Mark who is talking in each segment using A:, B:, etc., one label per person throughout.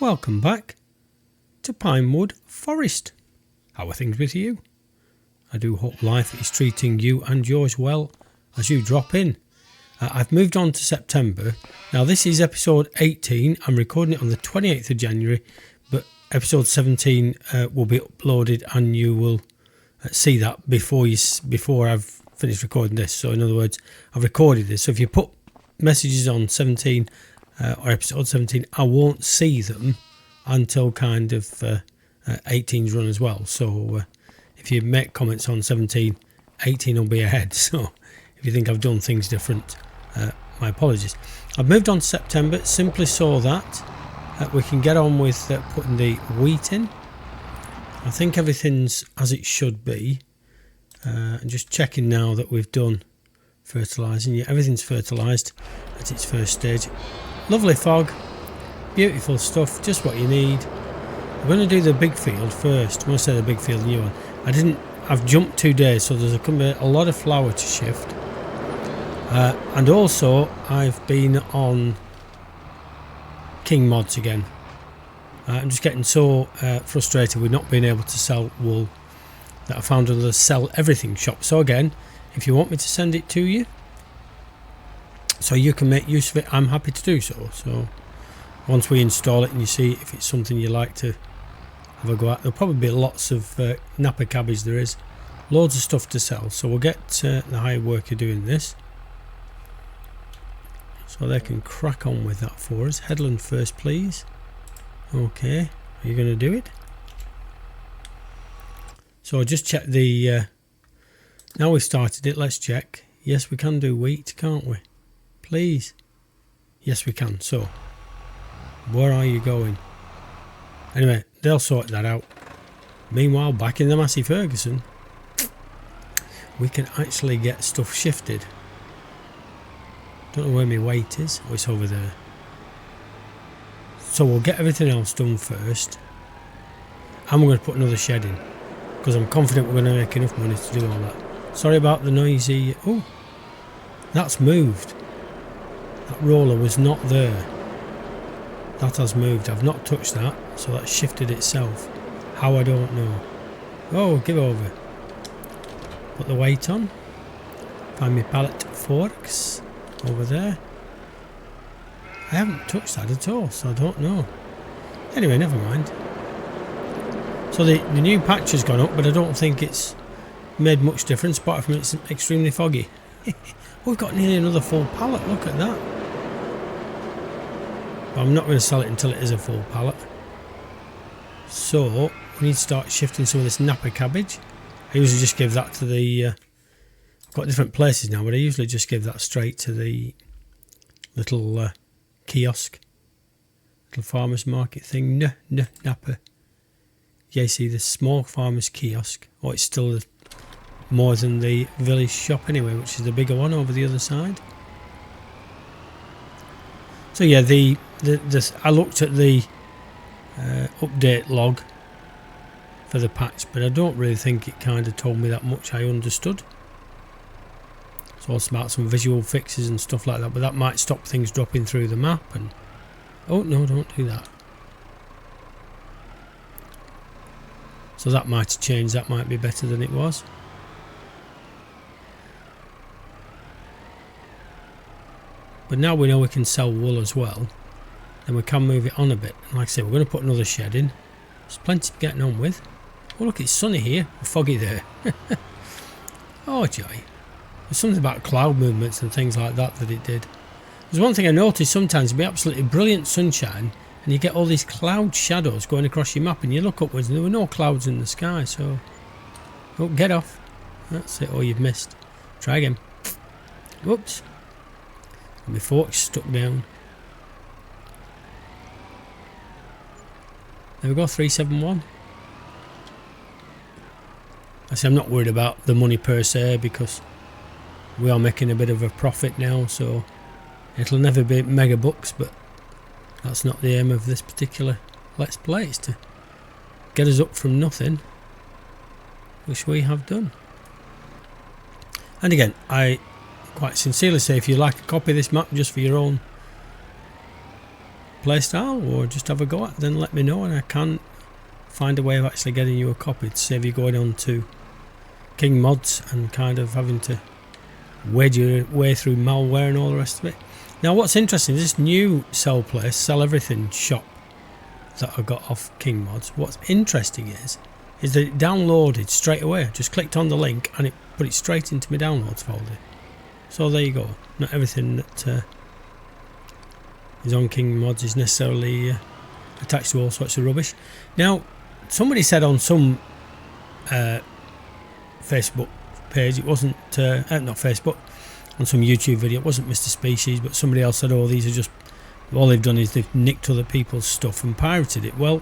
A: Welcome back to Pinewood Forest. How are things with you? I do hope life is treating you and yours well as you drop in. I've moved on to September. Now this is episode 18. I'm recording it on the 28th of January, but episode 17 will be uploaded and you will see that before I've finished recording this. So in other words, I've recorded this. So if you put messages on 17 or episode 17, I won't see them until kind of 18's run as well. So if you make comments on 17, 18 will be ahead. So if you think I've done things different, my apologies. I've moved on to September simply so that we can get on with putting the wheat in. I think everything's as it should be. And just checking now that we've done fertilising. Yeah, everything's fertilised at its first stage. Lovely fog, beautiful stuff, just what you need. I'm going to do the big field first. When I say the big field, the new one, I've jumped 2 days, so there's going to be a lot of flour to shift. And also, I've been on King mods again. I'm just getting so frustrated with not being able to sell wool that I found another sell everything shop. So again, if you want me to send it to you so you can make use of it, I'm happy to do so. So once we install it and you see if it's something you like to have a go at, there'll probably be lots of Napa cabbage. There is loads of stuff to sell, so we'll get the hired worker doing this so they can crack on with that for us. Headland first, please. Okay, are you going to do it? So I'll just check the now we've started it, let's check. Yes, we can do wheat, can't we? Please. Yes, we can. So where are you going? Anyway, they'll sort that out. Meanwhile, back in the Massey Ferguson, we can actually get stuff shifted. Don't know where my weight is. Oh, it's over there. So we'll get everything else done first, and we're going to put another shed in because I'm confident we're going to make enough money to do all that. Sorry about the noisy. Oh, that's moved. That roller was not there. That has moved. I've not touched that, so that shifted itself. How, I don't know. Oh, give over. Put the weight on. Find my pallet forks over there. I haven't touched that at all, so I don't know. Anyway, never mind. So the new patch has gone up, but I don't think it's made much difference apart from it's extremely foggy. We've got nearly another full pallet. Look at that. But I'm not going to sell it until it is a full pallet. So we need to start shifting some of this Napa cabbage. I usually just give that to the I've got different places now, but I usually just give that straight to the little kiosk, little farmers market thing. Napa. Yeah, you see the small farmers kiosk. Oh, it's still more than the village shop anyway, which is the bigger one over the other side. So yeah, I looked at the update log for the patch, but I don't really think it kind of told me that much I understood. It's also about some visual fixes and stuff like that, but that might stop things dropping through the map. And oh no, don't do that. So that might have changed. That might be better than it was. But now we know we can sell wool as well, then we can move it on a bit. And like I said, we're going to put another shed in. There's plenty to get on with. Oh look, it's sunny here, foggy there. Oh joy. There's something about cloud movements and things like that it did. There's one thing I noticed sometimes, it'd be absolutely brilliant sunshine and you get all these cloud shadows going across your map and you look upwards and there were no clouds in the sky. So, oh, get off. That's it. Oh, you've missed. Try again. Whoops. And my fork's stuck down. There we go, 371. I say I'm not worried about the money per se because we are making a bit of a profit now, so it'll never be mega bucks, but that's not the aim of this particular Let's Play. It's to get us up from nothing, which we have done. And again, I quite sincerely say, if you like a copy of this map just for your own playstyle or just have a go at, then let me know and I can find a way of actually getting you a copy to save you going on to King Mods and kind of having to wade your way through malware and all the rest of it. Now what's interesting is this new sell place, Sell Everything shop that I got off King Mods. What's interesting is that it downloaded straight away. I just clicked on the link and it put it straight into my downloads folder. So there you go. Not everything that is on King Mods is necessarily attached to all sorts of rubbish. Now somebody said on some Facebook page, it wasn't not Facebook, on some YouTube video, it wasn't Mr. Species, but somebody else said, oh, these are just, all they've done is they've nicked other people's stuff and pirated it. Well,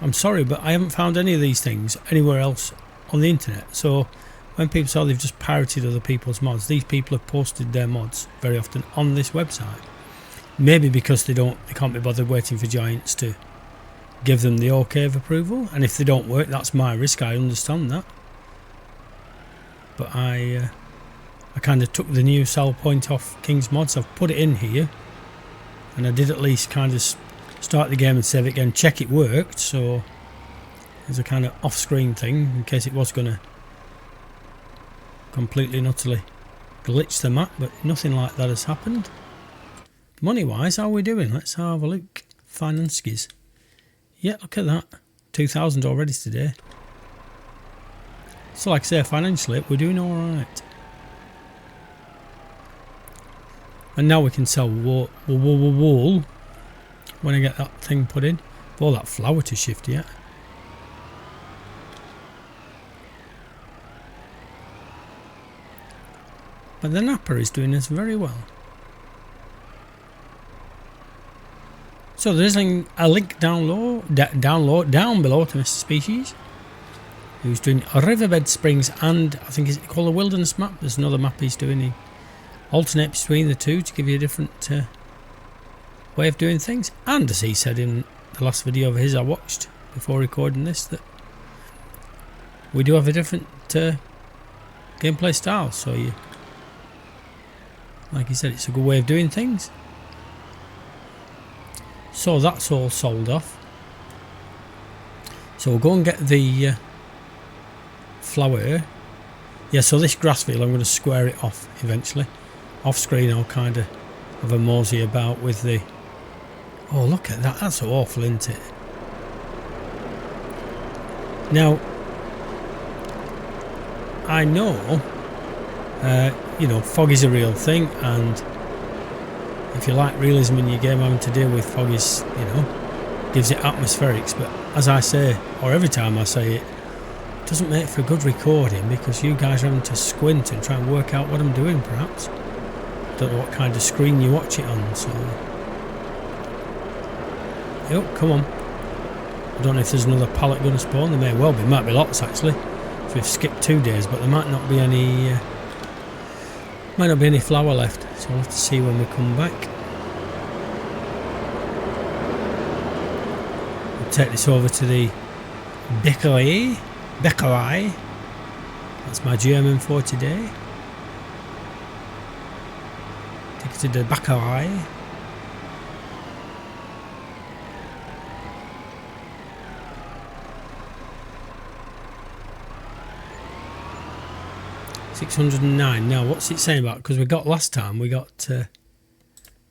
A: I'm sorry, but I haven't found any of these things anywhere else on the internet. So when people say they've just pirated other people's mods, these people have posted their mods very often on this website. Maybe because they can't be bothered waiting for Giants to give them the okay of approval, and if they don't work, that's my risk. I understand that, but I kind of took the new sell point off King's Mods. I've put it in here, and I did at least kind of start the game and save it again, check it worked. So there's a kind of off-screen thing in case it was going to completely and utterly glitch the map, but nothing like that has happened. Money wise, how are we doing? Let's have a look. Finances. Yeah, look at that. 2,000 already today. So like I say, financially we're doing alright. And now we can sell wool when I get that thing put in. All that flour to shift yet. But the napper is doing this very well. So there is a link down below to Mr. Species, who's doing Riverbed Springs and I think it's called the Wilderness map. There's another map he's doing. He alternates between the two to give you a different way of doing things. And as he said in the last video of his I watched before recording this, that we do have a different gameplay style. So you, like he said, it's a good way of doing things. So that's all sold off. So we'll go and get the flour. Yeah, so this grass field I'm going to square it off eventually. Off screen I'll kind of have a mosey about with the... Oh, look at that, that's so awful, isn't it? Now, I know, you know, fog is a real thing, and if you like realism in your game, having to deal with fog is, you know, gives it atmospherics. But as I say, or every time I say it, doesn't make for good recording because you guys are having to squint and try and work out what I'm doing, perhaps. Don't know what kind of screen you watch it on, so... Oh, come on. I don't know if there's another pallet going to spawn. There may well be. Might be lots, actually. So we've skipped 2 days, but there might not be any... might not be any flour left, so I'll have to see when we come back. We'll take this over to the Bäckerei. That's my German for today. Take it to the Bäckerei. $609. Now, what's it saying about? Because we got last time, we got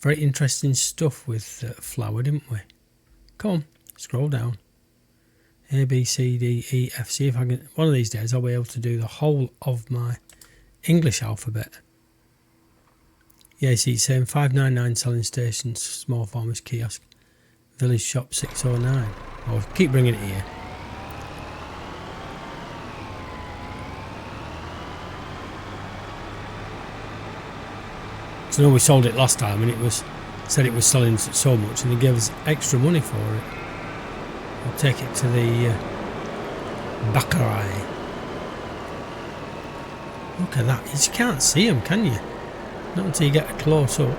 A: very interesting stuff with flour, didn't we? Come on, scroll down. A, B, C, D, E, F. See if I can. One of these days, I'll be able to do the whole of my English alphabet. Yeah, see, it's saying 599 selling stations, small farmers kiosk, village shop 609. I'll keep bringing it here. So I know we sold it last time and it was said it was selling so much and they gave us extra money for it. I'll take it to the Bäckerei. Look at that, you just can't see them, can you? Not until you get a close up.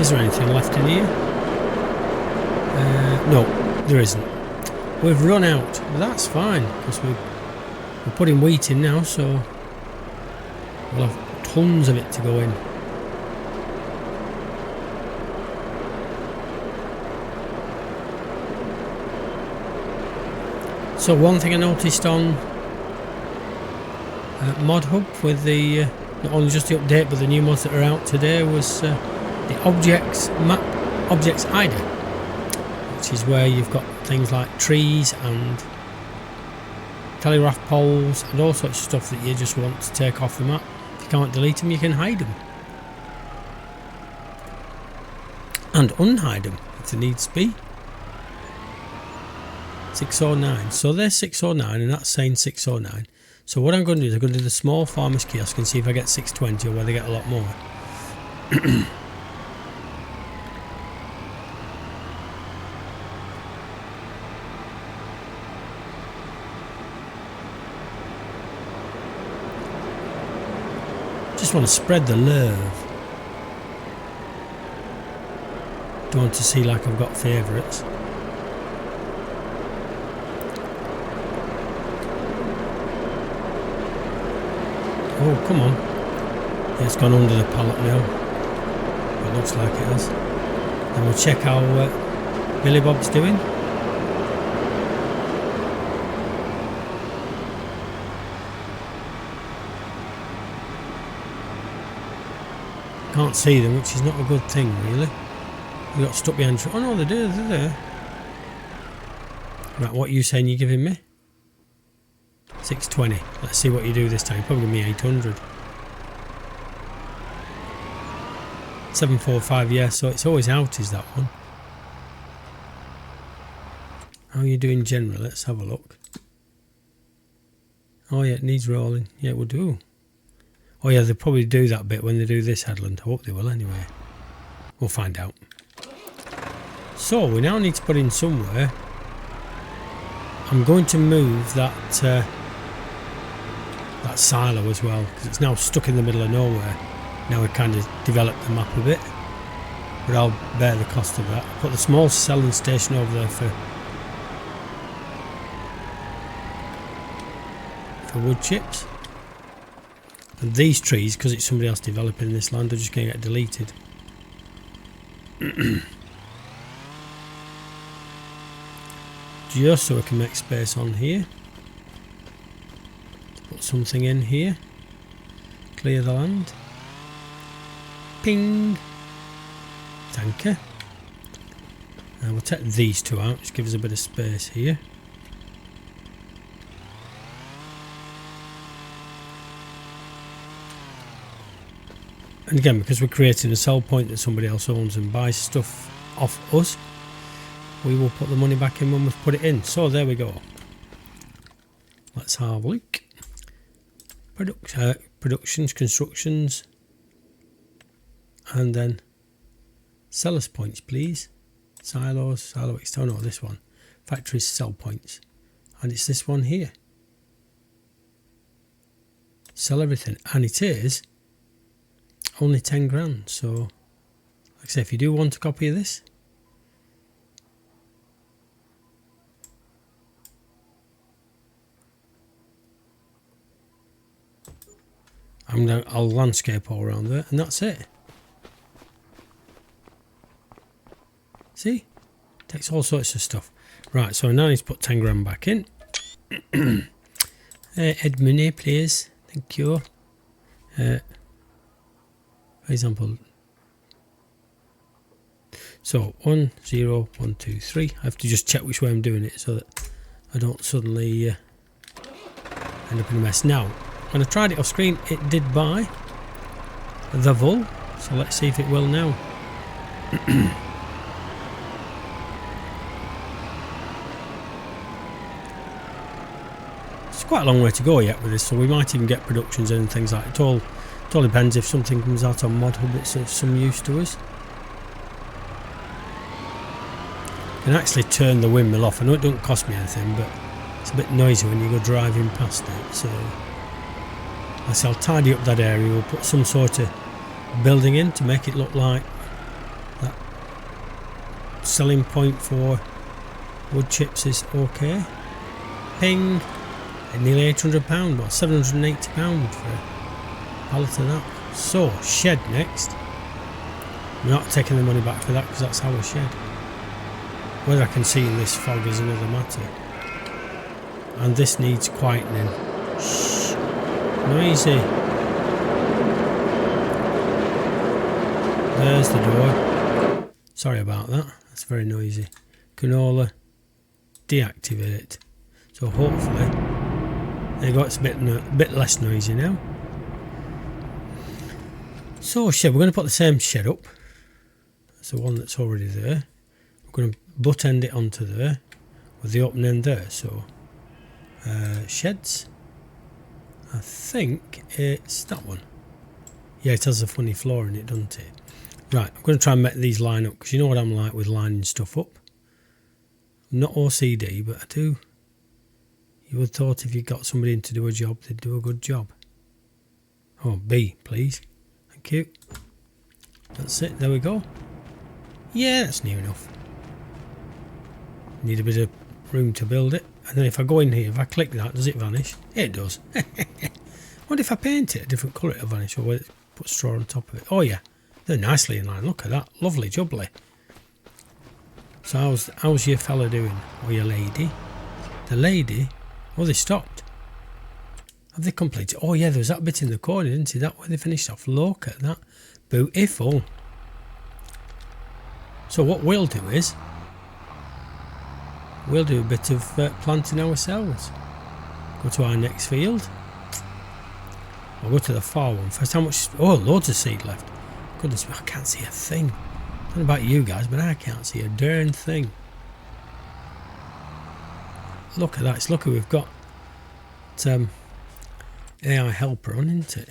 A: Is there anything left in here? No, there isn't. We've run out, but that's fine because we're putting wheat in now, so We'll have tons of it to go in. So one thing I noticed on Mod Hub with the not only just the update but the new mods that are out today was the objects hider, which is where you've got things like trees and telegraph poles and all sorts of stuff that you just want to take off the map. If you can't delete them, you can hide them and unhide them if there needs be. 609. So there's 609 and that's saying 609. So what I'm going to do is I'm going to do the small farmers kiosk and see if I get 620 or whether I get a lot more. Just want to spread the love. Don't want to see like I've got favourites. Oh, come on. Yeah, it's gone under the pallet now. It looks like it has. And we'll check how Billy Bob's doing. Can't see them, which is not a good thing, really. We got stuck behind. Oh no, they're there. Right, what are you saying you're giving me? 620. Let's see what you do this time. Probably give me 800. 745, yeah, so it's always out, is that one. How are you doing generally? Let's have a look. Oh yeah, it needs rolling. Yeah, it will do. Oh yeah, they'll probably do that bit when they do this headland. I hope they will anyway. We'll find out. So, we now need to put in somewhere. I'm going to move that that silo as well, because it's now stuck in the middle of nowhere. Now we kind of developed the map a bit, but I'll bear the cost of that. Put the small selling station over there for wood chips. And these trees, because it's somebody else developing this land, are just going to get deleted. Just so I can make space on here. Put something in here. Clear the land. Ping. Thank you. And we'll take these two out, just give us a bit of space here. And again, because we're creating a sell point that somebody else owns and buys stuff off us, we will put the money back in when we've put it in. So there we go. Let's have a look. Productions, constructions, and then sellers points, please. Silos, silo external, no, this one. Factories, sell points. And it's this one here. Sell everything. And it is only 10 grand. So, like I say, if you do want a copy of this, I'll landscape all around there, and that's it. See? Takes all sorts of stuff. Right, so now I need to put 10 grand back in. Add money, please. Thank you. For example. So, 1, 0, 1, 2, 3. I have to just check which way I'm doing it so that I don't suddenly end up in a mess. Now, when I tried it off screen, it did buy the wool. So let's see if it will now. It's quite a long way to go yet with this, so we might even get productions and things like it. It all depends if something comes out on Mod Hub that's of some use to us. You can actually turn the windmill off. I know it doesn't cost me anything, but it's a bit noisy when you go driving past it. So I'll tidy up that area. We'll put some sort of building in to make it look like that selling point for wood chips is okay. Ping. Nearly £800, well £780 for pallet of that. So, shed next. We're not taking the money back for that because that's our shed. Whether I can see in this fog is another matter. And this needs quietening. Shh. Noisy. There's the door. Sorry about that. That's very noisy. Canola. Deactivate. So hopefully there you go, it's a bit less noisy now. So shed, we're going to put the same shed up. That's the one that's already there. We're going to butt end it onto there with the open end there. So sheds. I think it's that one. Yeah, it has a funny floor in it, doesn't it? Right, I'm going to try and make these line up because you know what I'm like with lining stuff up. I'm not OCD, but I do. You would have thought if you got somebody in to do a job, they'd do a good job. Oh, B, please. Thank you. That's it, there we go. Yeah, that's near enough. Need a bit of room to build it. And then if I go in here, if I click that, does it vanish? It does. What if I paint it a different colour, it'll vanish, or put straw on top of it? Oh yeah, they're nicely in line. Look at that, lovely jubbly. So how's your fella doing? Or your lady? The lady? Oh, they stopped. Have they completed? Oh yeah, there was that bit in the corner, didn't see that where they finished off. Look at that. Beautiful. So what we'll do is we'll do a bit of planting ourselves. Go to our next field. I'll go to the far one first. How much? Oh, loads of seed left. Goodness me, I can't see a thing. I don't know about you guys, but I can't see a darn thing. Look at that. It's lucky we've got AI helper on, isn't it?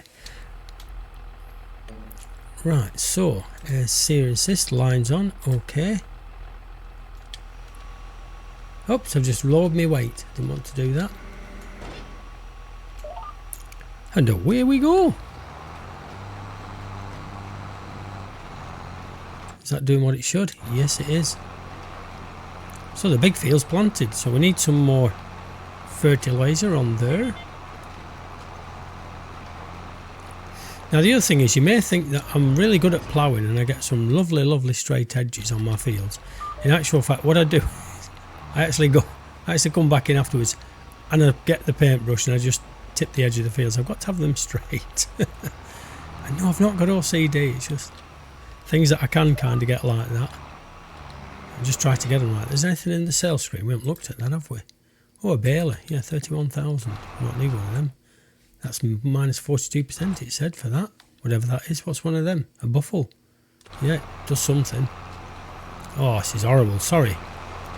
A: Right, so sear assist lines on. Okay. Oops, I've just lowered my weight. Didn't want to do that. And away we go. Is that doing what it should? Yes, it is. So the big field's planted. So we need some more fertilizer on there. Now the other thing is, you may think that I'm really good at ploughing and I get some lovely, lovely straight edges on my fields. In actual fact, what I do, I actually come back in afterwards and I get the paintbrush and I just tip the edge of the fields. I've got to have them straight. I know I've not got OCD, it's just things that I can kind of get like that. I just try to get them like. There's anything in the sales screen? We haven't looked at that, have we? Oh, a baler. Yeah, 31,000. I don't need one of them. That's minus 42%, it said, for that. Whatever that is. What's one of them? A buffle. Yeah, it does something. Oh, this is horrible. Sorry,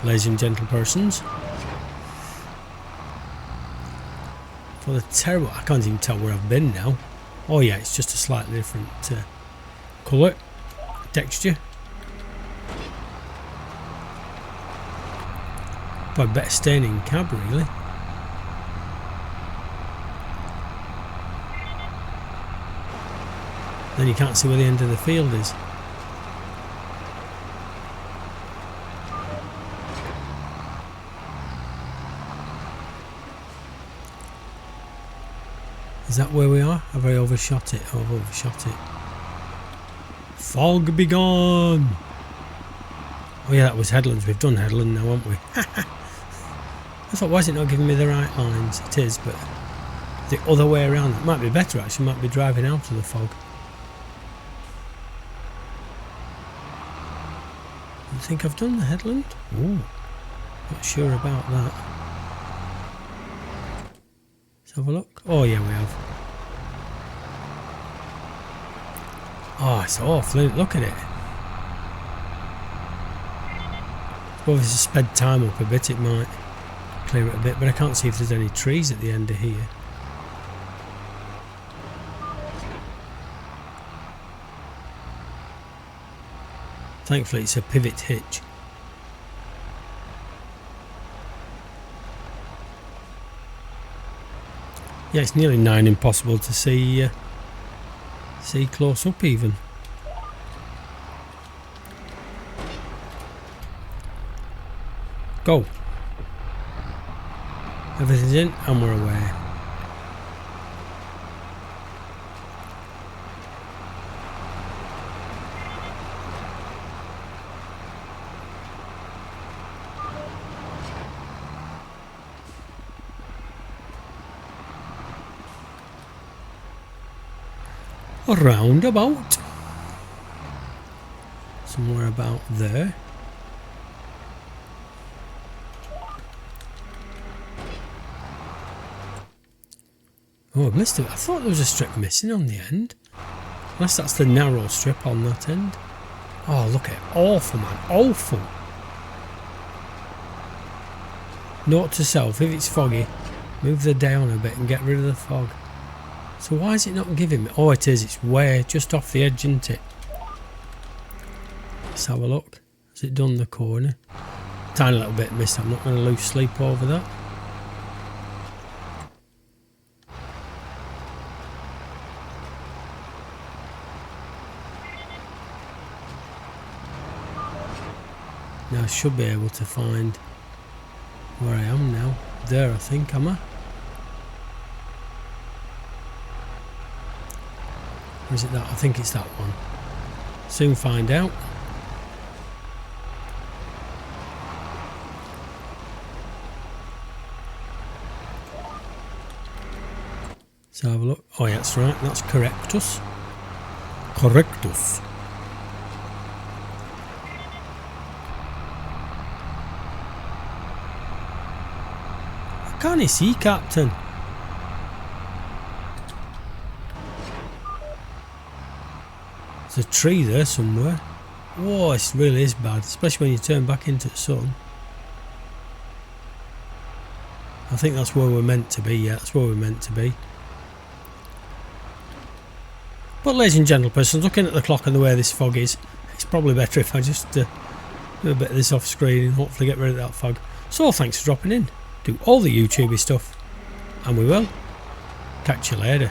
A: ladies and gentle persons. For the terrible... I can't even tell where I've been now. Oh, yeah, it's just a slightly different colour. Texture. Probably better staying in cab, really. Then you can't see where the end of the field is. Is that where we are? Have I overshot it? Oh, I've overshot it. Fog be gone! Oh yeah, that was headlands. We've done headland now, haven't we? I thought, why is it not giving me the right lines? It is, but the other way around. It might be better, actually. Might be driving out of the fog. I think I've done the headland. Ooh, not sure about that. Let's have a look. Oh yeah, we have. Oh, it's awful. Look at it. Well, if it's sped time up a bit, it might clear it a bit, but I can't see if there's any trees at the end of here. Thankfully, it's a pivot hitch. Yeah, it's nearly 9 impossible to see close up even. Go. Everything's in and we're away. Around about. Somewhere about there. Oh, I missed it. I thought there was a strip missing on the end. Unless that's the narrow strip on that end. Oh, look at it. Awful, man. Awful. Note to self, if it's foggy, move the down a bit and get rid of the fog. So why is it not giving me... Oh, it is. It's way just off the edge, isn't it? Let's have a look. Has it done the corner? Tiny little bit missed. I'm not going to lose sleep over that. Now I should be able to find where I am now. There, I think, am I? Or is it that? I think it's that one. Soon find out. Let's have a look. Oh yeah, that's right. That's correctus. Correctus. Can't you see, Captain? There's a tree there somewhere. Whoa, it really is bad, especially when you turn back into the sun. I think that's where we're meant to be, yeah, that's where we're meant to be. But ladies and gentlemen, looking at the clock and the way this fog is, it's probably better if I just do a bit of this off screen and hopefully get rid of that fog. So thanks for dropping in. Do all the YouTubey stuff, and we will catch you later.